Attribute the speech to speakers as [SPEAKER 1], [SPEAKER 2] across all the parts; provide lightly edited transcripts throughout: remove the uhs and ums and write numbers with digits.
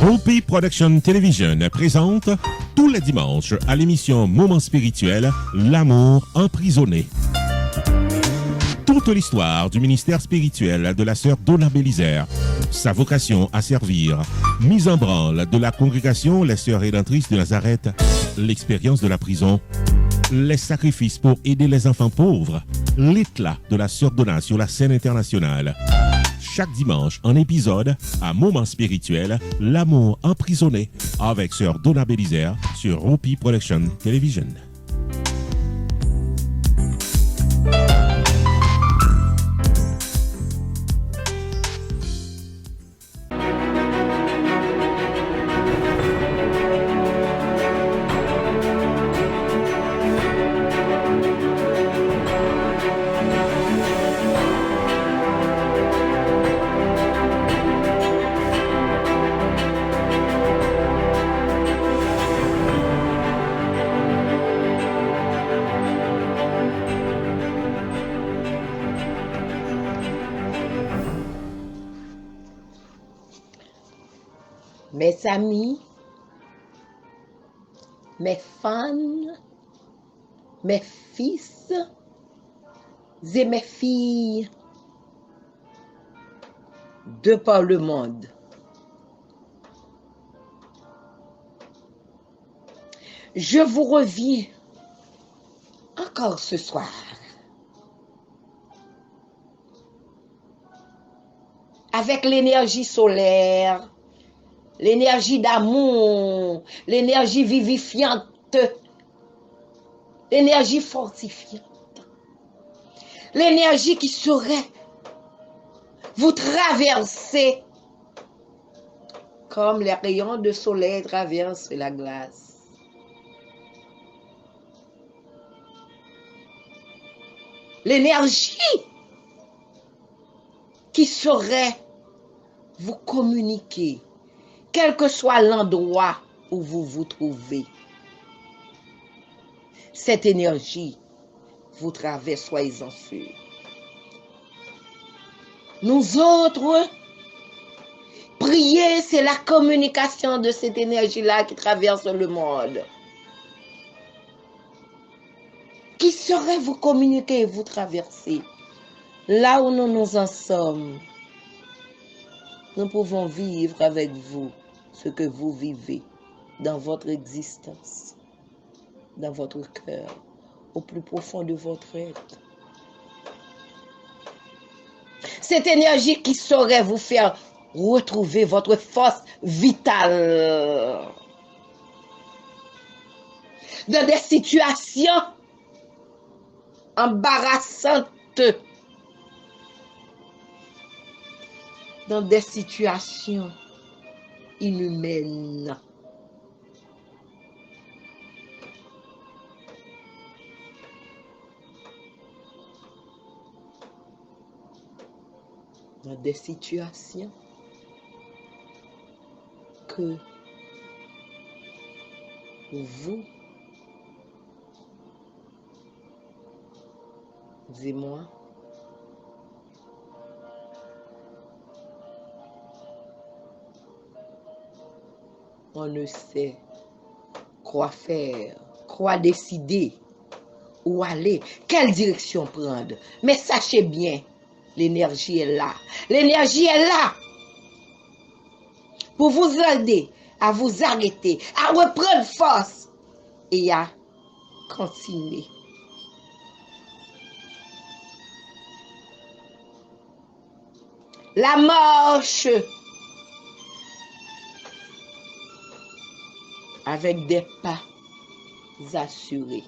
[SPEAKER 1] Hopi Production Television présente tous les dimanches à l'émission Moment spirituel, L'amour emprisonné. Toute l'histoire du ministère spirituel de la sœur Donna Bélisaire, sa vocation à servir, mise en branle de la congrégation Les Sœurs Rédemptrices de Nazareth, l'expérience de la prison, les sacrifices pour aider les enfants pauvres, l'éclat de la sœur Donna sur la scène internationale. Chaque dimanche, un épisode à Moment spirituel, L'amour emprisonné, avec sœur Donna Bélisaire sur Hopi Production Television.
[SPEAKER 2] Mes amis, mes fans, mes fils et mes filles de par le monde. Je vous reviens encore ce soir avec l'énergie solaire, l'énergie d'amour, l'énergie vivifiante, l'énergie fortifiante, l'énergie qui saurait vous traverser comme les rayons de soleil traversent la glace. L'énergie qui saurait vous communiquer quel que soit l'endroit où vous vous trouvez. Cette énergie vous traverse, soyez-en sûrs. Nous autres, prier, c'est la communication de cette énergie-là qui traverse le monde. Qui saurait vous communiquer et vous traverser? Là où nous en sommes, nous pouvons vivre avec vous ce que vous vivez dans votre existence, dans votre cœur, au plus profond de votre être. Cette énergie qui saurait vous faire retrouver votre force vitale dans des situations embarrassantes, dans des situations inhumaines. Dans des situations que vous et moi on ne sait quoi faire, quoi décider, où aller, quelle direction prendre. Mais sachez bien, l'énergie est là. L'énergie est là pour vous aider à vous arrêter, à reprendre force et à continuer. La marche avec des pas assurés.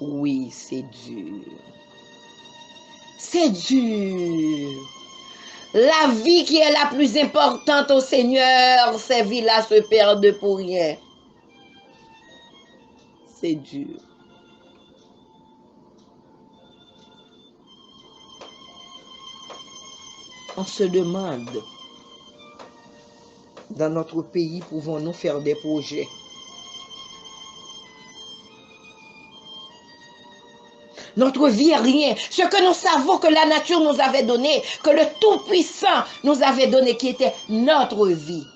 [SPEAKER 2] Oui, c'est dur. C'est dur. La vie qui est la plus importante au Seigneur, ces vies-là se perdent pour rien. C'est dur. On se demande, dans notre pays, pouvons-nous faire des projets? Notre vie est rien. Ce que nous savons que la nature nous avait donné, que le Tout-Puissant nous avait donné, qui était notre vie.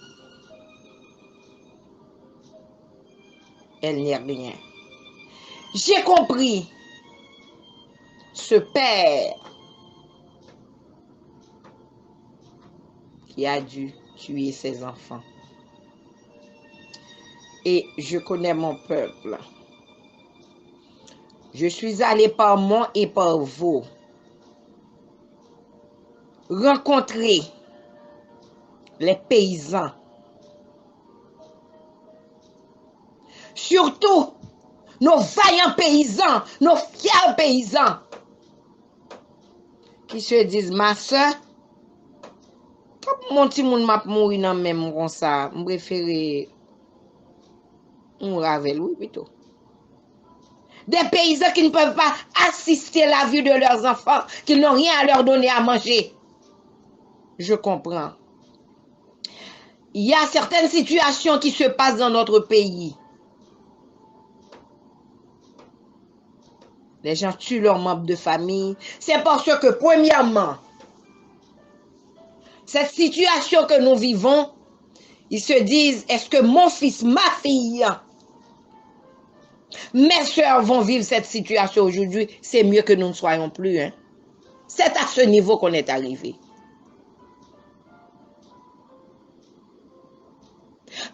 [SPEAKER 2] Elle n'est rien. J'ai compris. Ce père qui a dû tuer ses enfants. Et je connais mon peuple. Je suis allé par Mont et par Vaux rencontrer les paysans. Surtout nos vaillants paysans, nos fiers paysans qui se disent, ma soeur, mon petit monde m'a mouru dans même comme ça, je préfère mourir avec lui plutôt. Des paysans qui ne peuvent pas assister la vie de leurs enfants, qui n'ont rien à leur donner à manger. Je comprends. Il y a certaines situations qui se passent dans notre pays. Les gens tuent leurs membres de famille. C'est parce que, premièrement, cette situation que nous vivons, ils se disent, est-ce que mon fils, ma fille, mes soeurs vont vivre cette situation aujourd'hui? C'est mieux que nous ne soyons plus. Hein? C'est à ce niveau qu'on est arrivé.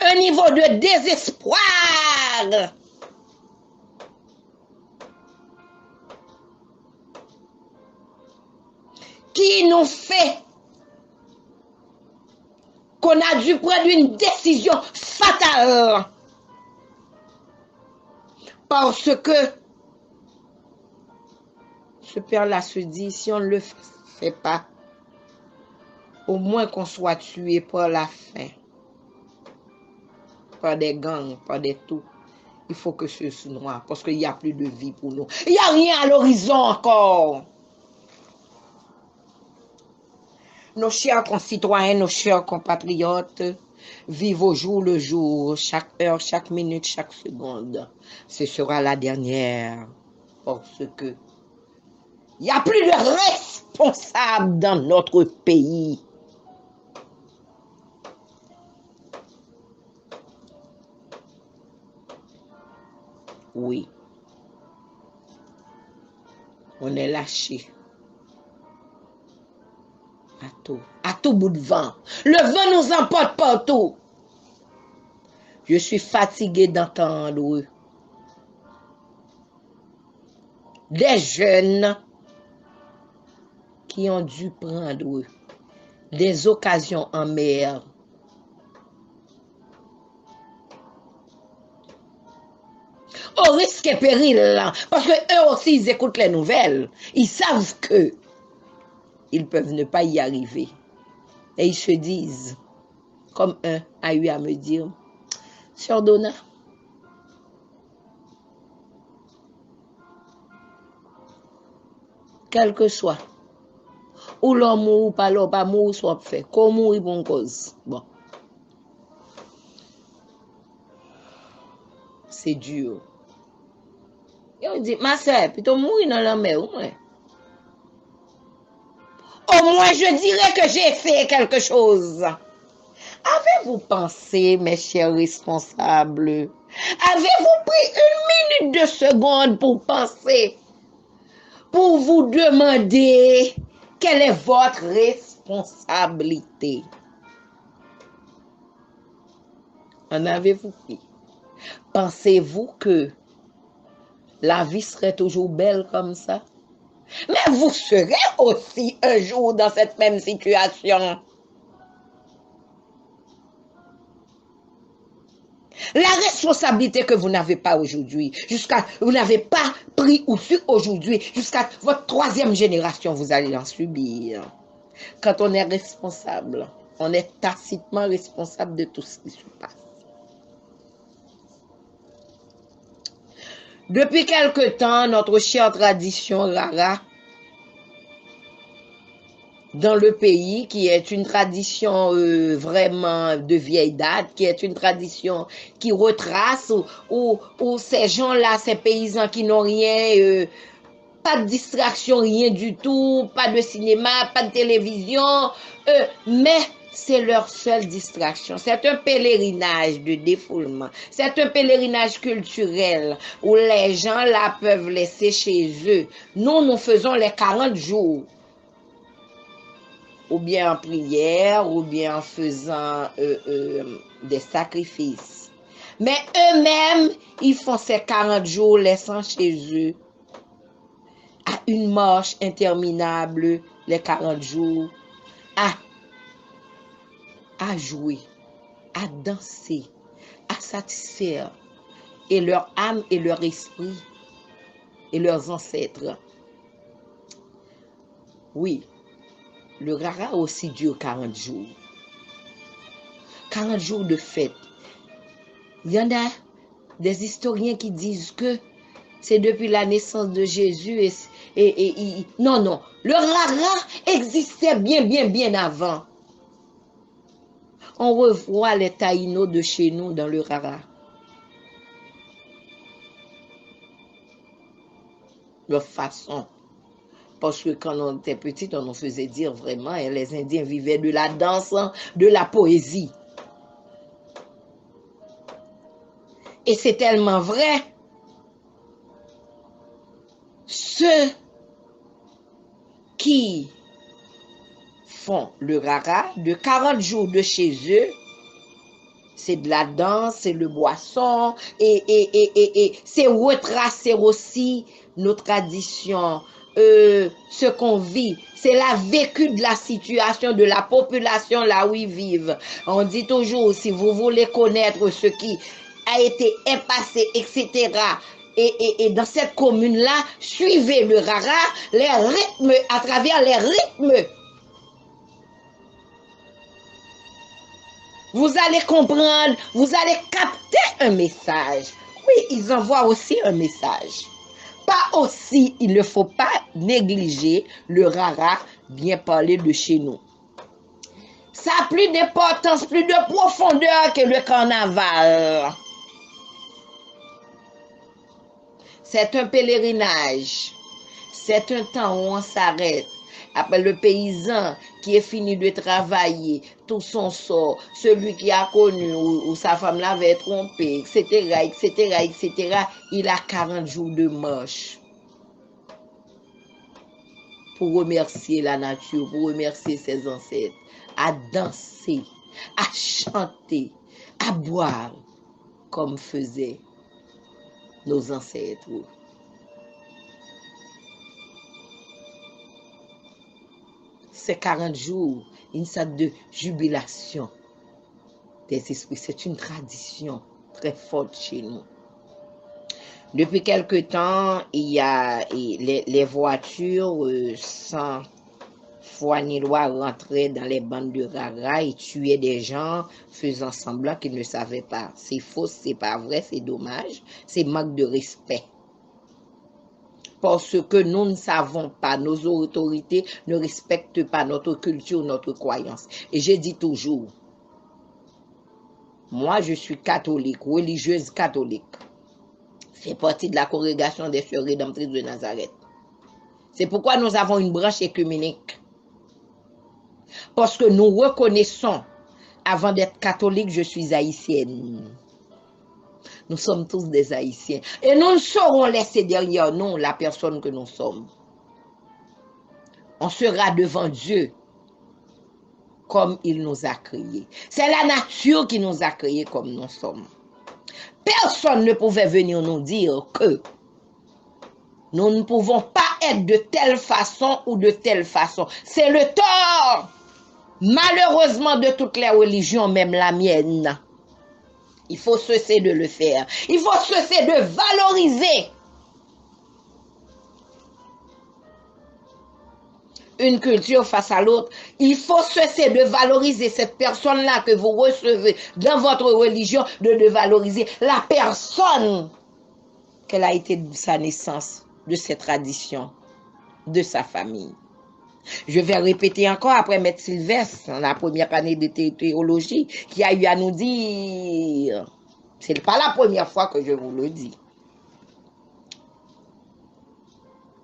[SPEAKER 2] Un niveau de désespoir qui nous fait qu'on a dû prendre une décision fatale. Parce que ce père-là se dit, si on ne le fait pas, au moins qu'on soit tué par la faim, par des gangs, par des tout. Il faut que ce soit noir, parce qu'il n'y a plus de vie pour nous. Il n'y a rien à l'horizon encore. Nos chers concitoyens, nos chers compatriotes, vivent au jour le jour, chaque heure, chaque minute, chaque seconde. Ce sera la dernière, parce que il n'y a plus de responsables dans notre pays. Oui. On est lâché. À tout bout de vent. Le vent nous emporte partout. Je suis fatiguée d'entendre des jeunes qui ont dû prendre des occasions en mer. Au risque et péril, parce que eux aussi, ils écoutent les nouvelles. Ils savent que ils peuvent ne pas y arriver. Et ils se disent, comme un a eu à me dire, Sœur Donna, quel que soit, ou l'homme ou pas l'homme, pas mourir, soit fait, qu'on mourir pour une cause. Bon. C'est dur. Et on dit, ma soeur, plutôt mourir dans la mer, au moins. Au moins, je dirais que j'ai fait quelque chose. Avez-vous pensé, mes chers responsables? Avez-vous pris 1 minute de seconde pour penser? Pour vous demander quelle est votre responsabilité? En avez-vous pris? Pensez-vous que la vie serait toujours belle comme ça? Mais vous serez aussi un jour dans cette même situation. La responsabilité que vous n'avez pas aujourd'hui, vous n'avez pas pris ou su aujourd'hui, jusqu'à votre 3e génération, vous allez en subir. Quand on est responsable, on est tacitement responsable de tout ce qui se passe. Depuis quelque temps, notre chère tradition Rara, dans le pays, qui est une tradition vraiment de vieille date, qui est une tradition qui retrace, où ces gens-là, ces paysans qui n'ont rien pas de distraction, rien du tout, pas de cinéma, pas de télévision, mais c'est leur seule distraction. C'est un pèlerinage de défoulement. C'est un pèlerinage culturel où les gens là peuvent laisser chez eux. Nous faisons les 40 jours. Ou bien en prière, ou bien en faisant des sacrifices. Mais eux-mêmes, ils font ces 40 jours laissant chez eux à une marche interminable, les 40 jours, à jouer, à danser, à satisfaire et leur âme et leur esprit et leurs ancêtres. Oui, le Rara aussi dure 40 jours. 40 jours de fête. Il y en a des historiens qui disent que c'est depuis la naissance de Jésus non, le Rara existait bien avant. On revoit les taïnos de chez nous dans le Rara. Leur façon. Parce que quand on était petit, on nous faisait dire vraiment, les Indiens vivaient de la danse, de la poésie. Et c'est tellement vrai. Ceux qui font le Rara de 40 jours de chez eux, c'est de la danse, c'est le boisson, et c'est retracer aussi nos traditions, ce qu'on vit. C'est la vécu de la situation de la population là où ils vivent. On dit toujours, si vous voulez connaître ce qui a été passé, etc., et dans cette commune-là, suivez le Rara, les rythmes, à travers les rythmes. Vous allez comprendre, vous allez capter un message. Oui, ils envoient aussi un message. Pas aussi, il ne faut pas négliger le Rara, bien parler de chez nous. Ça a plus d'importance, plus de profondeur que le carnaval. C'est un pèlerinage. C'est un temps où on s'arrête. Après le paysan qui est fini de travailler, tout son sort, celui qui a connu ou sa femme l'avait trompé, etc., il a 40 jours de marche pour remercier la nature, pour remercier ses ancêtres, à danser, à chanter, à boire, comme faisaient nos ancêtres. Ces 40 jours, une sorte de jubilation des esprits. C'est une tradition très forte chez nous. Depuis quelque temps, il y a les voitures sans foi ni loi rentraient dans les bandes de Rara et tuaient des gens, faisant semblant qu'ils ne savaient pas. C'est faux, c'est pas vrai, c'est dommage, c'est manque de respect. Parce que nous ne savons pas, nos autorités ne respectent pas notre culture, notre croyance. Et j'ai dit toujours, moi je suis catholique, religieuse catholique. Fait partie de la congrégation des Sœurs Rédemptrices de Nazareth. C'est pourquoi nous avons une branche œcuménique. Parce que nous reconnaissons, avant d'être catholique, je suis haïtienne. Nous sommes tous des Haïtiens. Et nous ne saurons laisser derrière nous la personne que nous sommes. On sera devant Dieu comme il nous a créés. C'est la nature qui nous a créés comme nous sommes. Personne ne pouvait venir nous dire que nous ne pouvons pas être de telle façon ou de telle façon. C'est le tort, malheureusement, de toutes les religions, même la mienne. Il faut cesser de le faire. Il faut cesser de valoriser une culture face à l'autre. Il faut cesser de valoriser cette personne-là que vous recevez dans votre religion, de valoriser la personne qu'elle a été de sa naissance, de ses traditions, de sa famille. Je vais répéter encore après Maître Sylvestre, dans la première année de théologie, qui a eu à nous dire, c'est pas la première fois que je vous le dis,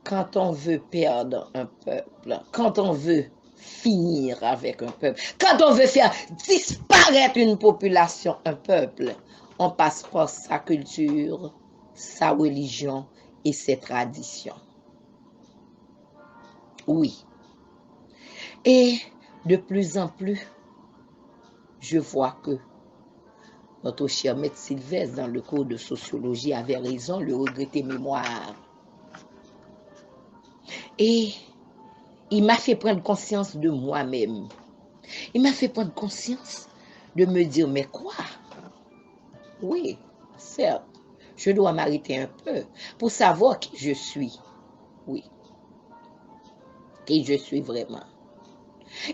[SPEAKER 2] quand on veut perdre un peuple, quand on veut finir avec un peuple, quand on veut faire disparaître une population, un peuple, on passe par sa culture, sa religion et ses traditions. Oui. Et de plus en plus, je vois que notre cher maître Sylvestre, dans le cours de sociologie, avait raison, le regretté mémoire. Et il m'a fait prendre conscience de moi-même. Il m'a fait prendre conscience de me dire, mais quoi? Oui, certes, je dois m'arrêter un peu pour savoir qui je suis. Oui, qui je suis vraiment.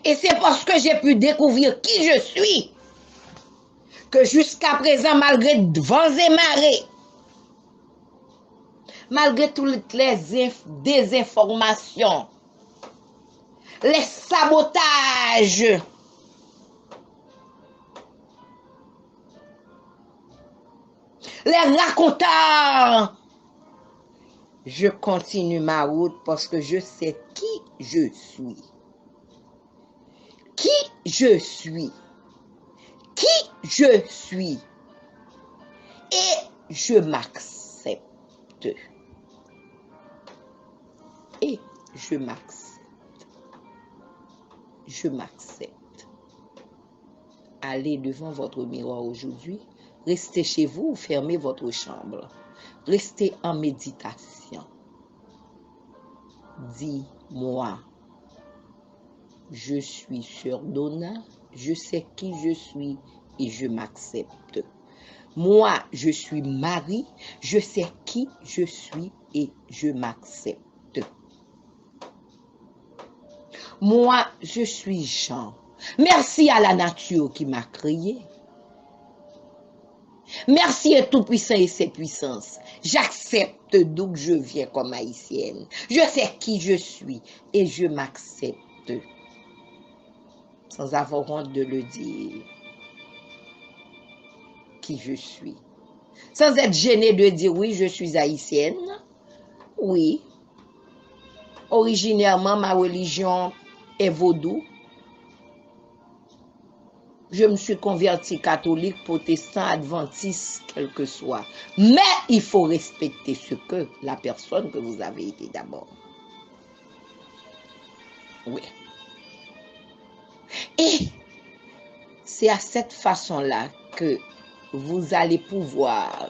[SPEAKER 2] Et c'est parce que j'ai pu découvrir qui je suis que jusqu'à présent, malgré vents et marées, malgré toutes les désinformations, les sabotages, les racontars, je continue ma route parce que je sais qui je suis. Qui je suis. Qui je suis. Et je m'accepte. Et je m'accepte. Je m'accepte. Allez devant votre miroir aujourd'hui. Restez chez vous ou fermez votre chambre. Restez en méditation. Dis-moi, je suis Sœur Donna, je sais qui je suis et je m'accepte. Moi, je suis Marie, je sais qui je suis et je m'accepte. Moi, je suis Jean. Merci à la nature qui m'a créé. Merci à Tout-Puissant et ses puissances. J'accepte d'où je viens comme haïtienne. Je sais qui je suis et je m'accepte. Sans avoir honte de le dire. Qui je suis. Sans être gêné de dire oui, je suis haïtienne. Oui. Originairement, ma religion est vaudou. Je me suis converti catholique, protestant, adventiste, quel que soit. Mais il faut respecter ce que la personne que vous avez été d'abord. Oui. Et c'est à cette façon-là que vous allez pouvoir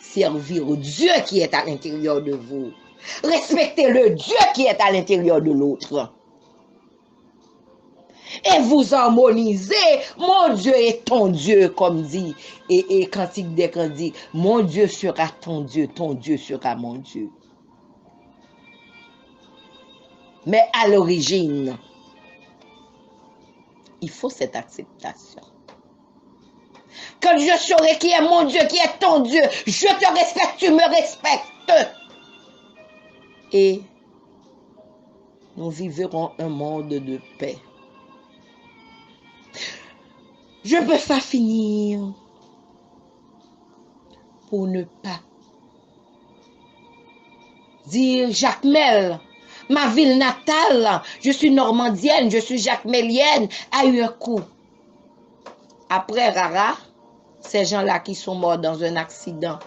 [SPEAKER 2] servir Dieu qui est à l'intérieur de vous. Respectez le Dieu qui est à l'intérieur de l'autre. Et vous harmonisez, mon Dieu est ton Dieu, comme dit, et Cantique des Cantiques, mon Dieu sera ton Dieu sera mon Dieu. Mais à l'origine, il faut cette acceptation. Quand je saurai qui est mon Dieu, qui est ton Dieu, je te respecte, tu me respectes. Et nous vivrons un monde de paix. Je ne peux pas finir pour ne pas dire Jacmel, ma ville natale, je suis normandienne, je suis jacmelienne, a eu un coup. Après Rara, ces gens-là qui sont morts dans un accident,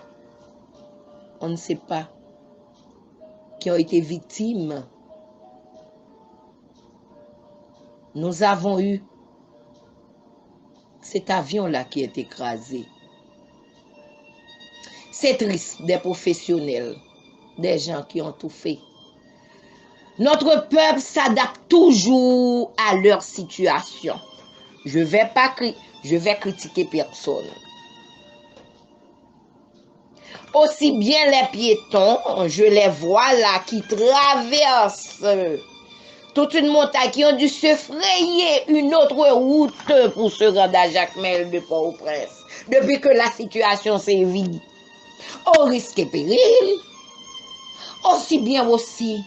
[SPEAKER 2] on ne sait pas, qui ont été victimes. Nous avons eu cet avion-là qui est écrasé. C'est triste, des professionnels, des gens qui ont tout fait. Notre peuple s'adapte toujours à leur situation. Je vais critiquer personne. Aussi bien les piétons, je les vois là qui traversent toute une montagne, qui ont dû se frayer une autre route pour se rendre à Jacmel de Port-au-Prince. Depuis que la situation s'est vide, au risque et péril. Aussi bien aussi,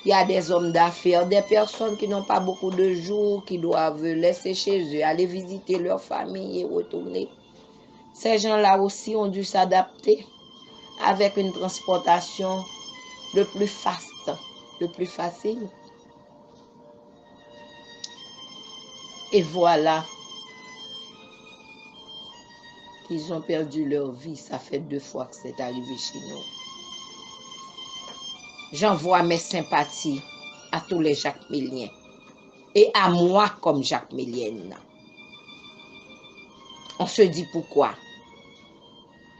[SPEAKER 2] il y a des hommes d'affaires, des personnes qui n'ont pas beaucoup de jours, qui doivent laisser chez eux, aller visiter leur famille et retourner. Ces gens-là aussi ont dû s'adapter avec une transportation le plus le plus facile. Et voilà qu'ils ont perdu leur vie. Ça fait 2 fois que c'est arrivé chez nous. J'envoie mes sympathies à tous les Jacques Méliens et à moi comme Jacques Mélienne. On se dit pourquoi.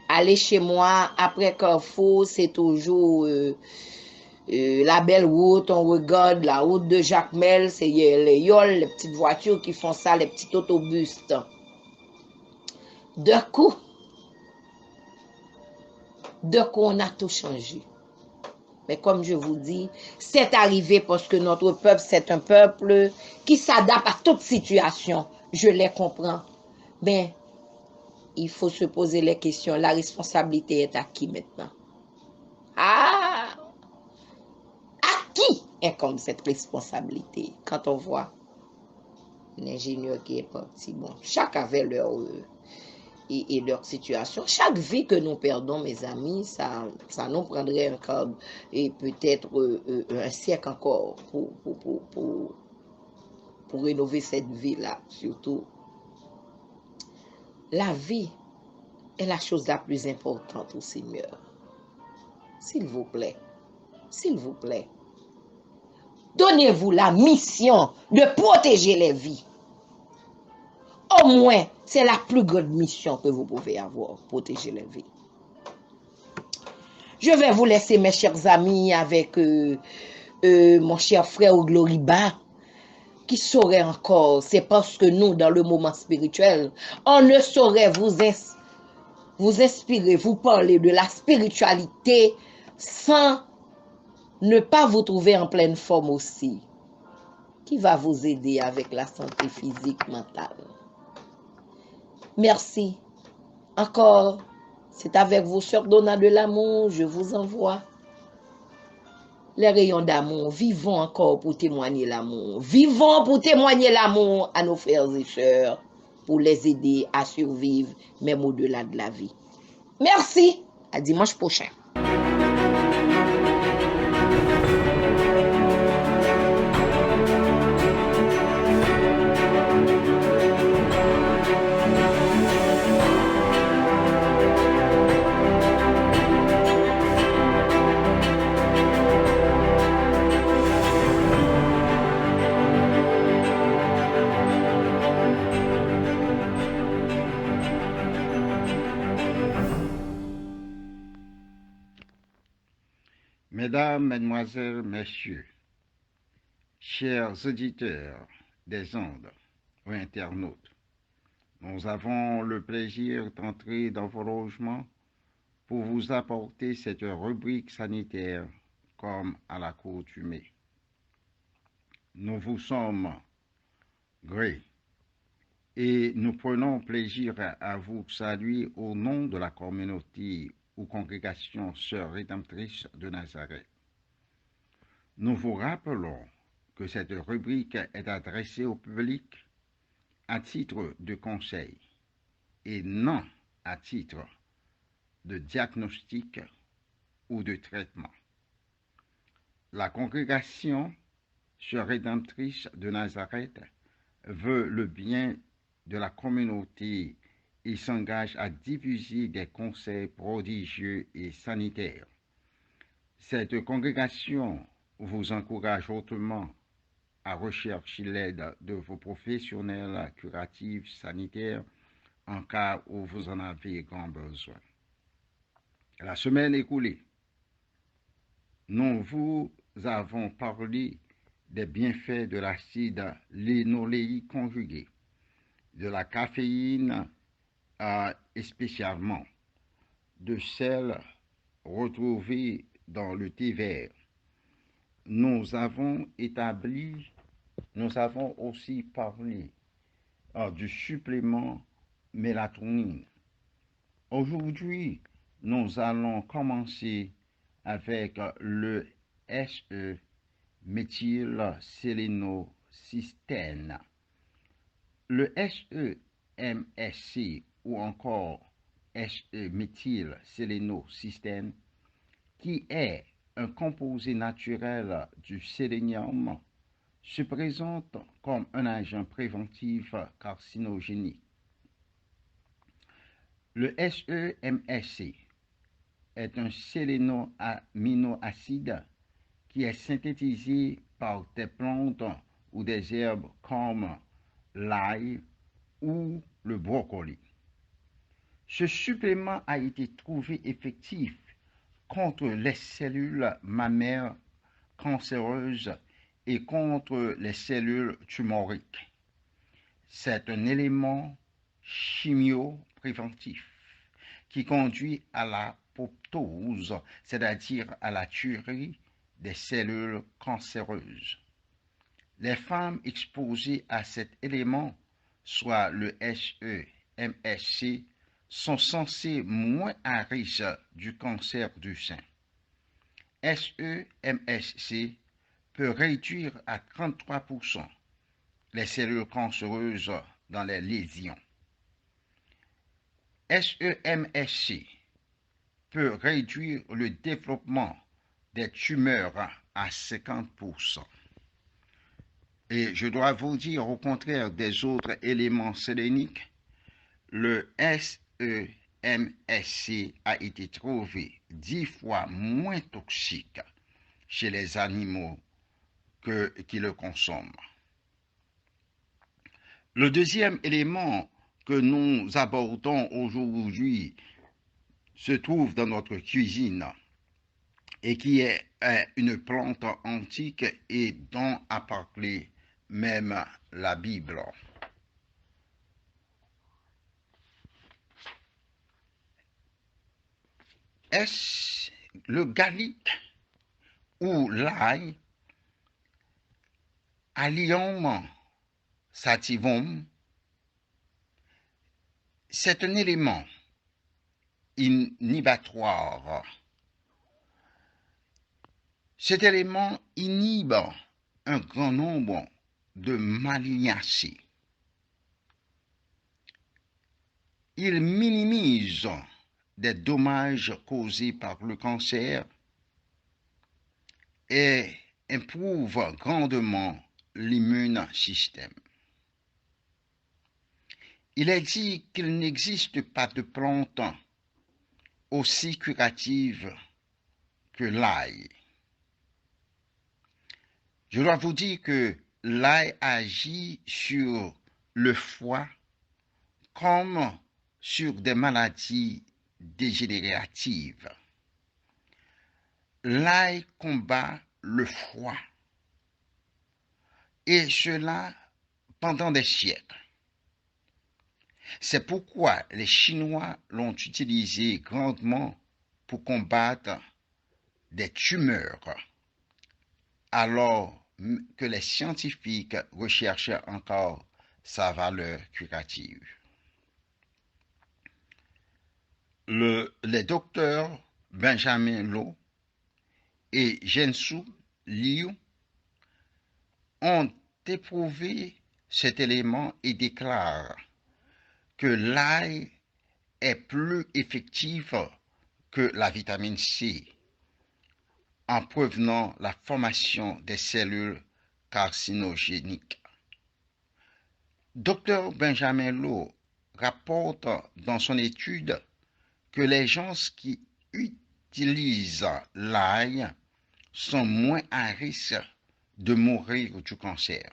[SPEAKER 2] Aller chez moi après Carrefour, c'est toujours la belle route. On regarde la route de Jacques Mel, c'est les yoles, les petites voitures qui font ça, les petits autobus. D'un coup, on a tout changé. Mais comme je vous dis, c'est arrivé parce que notre peuple, c'est un peuple qui s'adapte à toute situation. Je les comprends. Mais il faut se poser les questions. La responsabilité est à qui maintenant? Ah! À qui incombe cette responsabilité? Quand on voit l'ingénieur qui est parti, bon, chacun avait leur... et leur situation. Chaque vie que nous perdons, mes amis, ça nous prendrait encore et peut-être un siècle encore pour rénover cette vie-là. Surtout, la vie est la chose la plus importante au Seigneur. S'il vous plaît, donnez-vous la mission de protéger les vies. Au moins, c'est la plus grande mission que vous pouvez avoir, protéger les vies. Je vais vous laisser, mes chers amis, avec mon cher frère Gloriba, qui saurait encore. C'est parce que nous, dans le moment spirituel, on ne saurait vous inspirer, vous parler de la spiritualité sans ne pas vous trouver en pleine forme aussi, qui va vous aider avec la santé physique, mentale. Merci. Encore, c'est avec vos sœurs Donna de l'amour, je vous envoie les rayons d'amour. Vivons encore pour témoigner l'amour. Vivons pour témoigner l'amour à nos frères et sœurs, pour les aider à survivre, même au-delà de la vie. Merci. À dimanche prochain.
[SPEAKER 3] Mesdames, Mesdemoiselles, Messieurs, chers auditeurs des ondes ou internautes, nous avons le plaisir d'entrer dans vos logements pour vous apporter cette rubrique sanitaire comme à l'accoutumée. Nous vous sommes gré et nous prenons plaisir à vous saluer au nom de la communauté ou congrégation Sœurs Rédemptrices de Nazareth. Nous vous rappelons que cette rubrique est adressée au public à titre de conseil et non à titre de diagnostic ou de traitement. La congrégation Sœurs Rédemptrices de Nazareth veut le bien de la communauté et s'engage à diffuser des conseils prodigieux et sanitaires. Cette congrégation vous encourage hautement à rechercher l'aide de vos professionnels curatifs sanitaires en cas où vous en avez grand besoin. La semaine écoulée, nous vous avons parlé des bienfaits de l'acide linoléique conjugué, de la caféine et spécialement de celle retrouvée dans le thé vert. Nous avons aussi parlé du supplément mélatonine. Aujourd'hui, nous allons commencer avec le SE-méthylsélénocystène. Le SE-MSC ou encore SE-méthylsélénocystène, qui est un composé naturel du sélénium, se présente comme un agent préventif carcinogénique. Le SEMSC est un sélénoaminoacide qui est synthétisé par des plantes ou des herbes comme l'ail ou le brocoli. Ce supplément a été trouvé effectif contre les cellules mammaires cancéreuses et contre les cellules tumoriques. C'est un élément chimiopréventif qui conduit à l'apoptose, c'est-à-dire à la tuerie des cellules cancéreuses. Les femmes exposées à cet élément, soit le SEMSC, sont censées moins à risque du cancer du sein. SEMSC peut réduire à 33% les cellules cancéreuses dans les lésions. SEMSC peut réduire le développement des tumeurs à 50%. Et je dois vous dire, au contraire des autres éléments séléniques, le SEMSC a été trouvé 10 fois moins toxique chez les animaux qui le consomment. Le deuxième élément que nous abordons aujourd'hui se trouve dans notre cuisine et qui est une plante antique et dont a parlé même la Bible. Est-ce le garlic ou l'ail, Allium sativum? C'est un élément inhibitoire. Cet élément inhibe un grand nombre de malignacées. Il minimise des dommages causés par le cancer et improuve grandement l'immune système. Il est dit qu'il n'existe pas de plante aussi curative que l'ail. Je dois vous dire que l'ail agit sur le foie comme sur des maladies dégénératives. L'ail combat le foie, et cela pendant des siècles. C'est pourquoi les Chinois l'ont utilisé grandement pour combattre des tumeurs, alors que les scientifiques recherchaient encore sa valeur curative. Les docteurs Benjamin Lo et Zhenshu Liu ont éprouvé cet élément et déclarent que l'ail est plus effectif que la vitamine C en prévenant la formation des cellules carcinogéniques. Dr Benjamin Lo rapporte dans son étude que les gens qui utilisent l'ail sont moins à risque de mourir du cancer.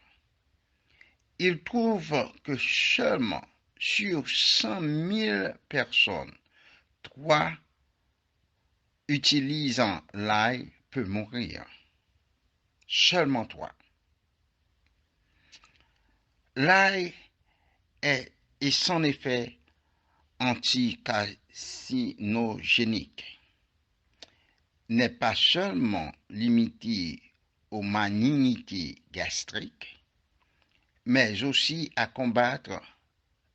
[SPEAKER 3] Il trouve que seulement sur 100 000 personnes, 3 utilisant l'ail peuvent mourir. Seulement 3. L'ail est son effet anticarcinogénique n'est pas seulement limité aux malignités gastriques, mais aussi à combattre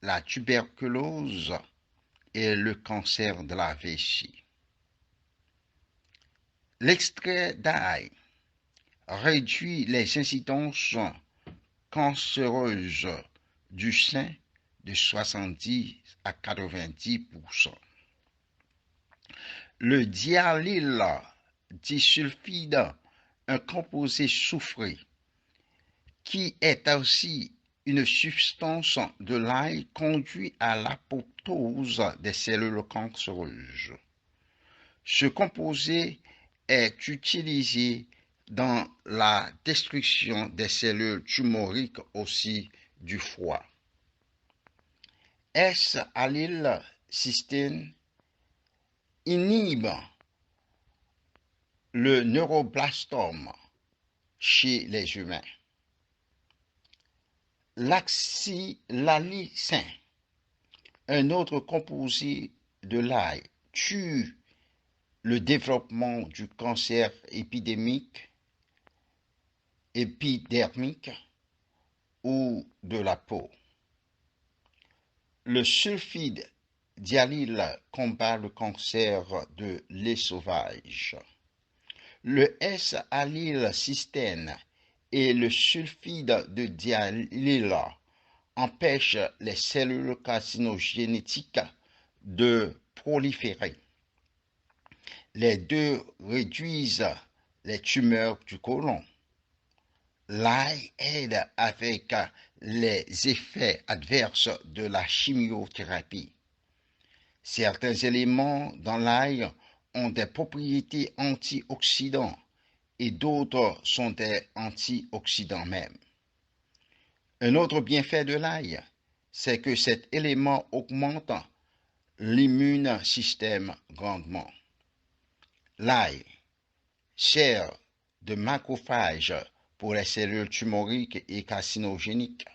[SPEAKER 3] la tuberculose et le cancer de la vessie. L'extrait d'ail réduit les incidences cancéreuses du sein de 70 à 90%. Le dialyle disulfide, un composé soufré, qui est aussi une substance de l'ail, conduit à l'apoptose des cellules cancéreuses. Ce composé est utilisé dans la destruction des cellules tumoriques aussi du foie. S-allylcystéine inhibe le neuroblastome chez les humains. L'axylalicin, un autre composé de l'ail, tue le développement du cancer épidermique ou de la peau. Le sulfide d'hyalyle combat le cancer de l'œsophage. Le S-allylcystéine et le sulfide de d'hyalyle empêchent les cellules carcinogénétiques de proliférer. Les deux réduisent les tumeurs du côlon. L'ail aide avec les effets adverses de la chimiothérapie. Certains éléments dans l'ail ont des propriétés antioxydantes et d'autres sont des antioxydants même. Un autre bienfait de l'ail, c'est que cet élément augmente l'immune système grandement. L'ail sert de macrophage pour les cellules tumoriques et carcinogéniques.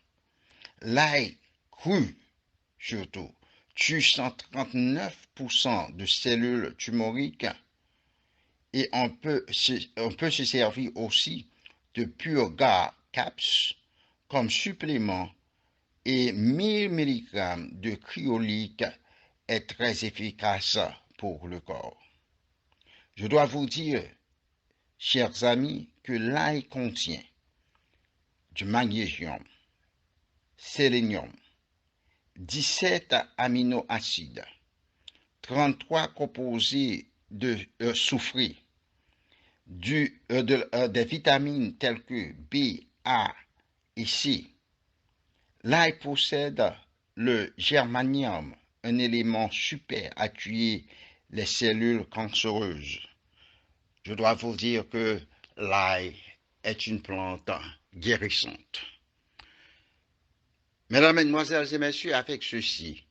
[SPEAKER 3] L'ail cru, surtout, tue 139% de cellules tumoriques et on peut se servir aussi de Purgar Caps comme supplément et 1000 mg de cryolique est très efficace pour le corps. Je dois vous dire, chers amis, que l'ail contient du magnésium, sélénium, 17 aminoacides, 33 composés de soufrés, des vitamines telles que B, A et C. L'ail possède le germanium, un élément super à tuer les cellules cancéreuses. Je dois vous dire que l'ail est une plante guérissante. Mesdames, Mesdemoiselles et Messieurs, avec ceci,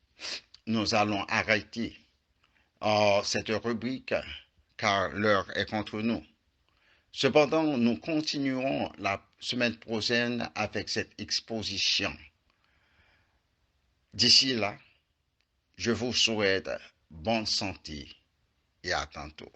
[SPEAKER 3] nous allons arrêter cette rubrique car l'heure est contre nous. Cependant, nous continuerons la semaine prochaine avec cette exposition. D'ici là, je vous souhaite bonne santé et à tantôt.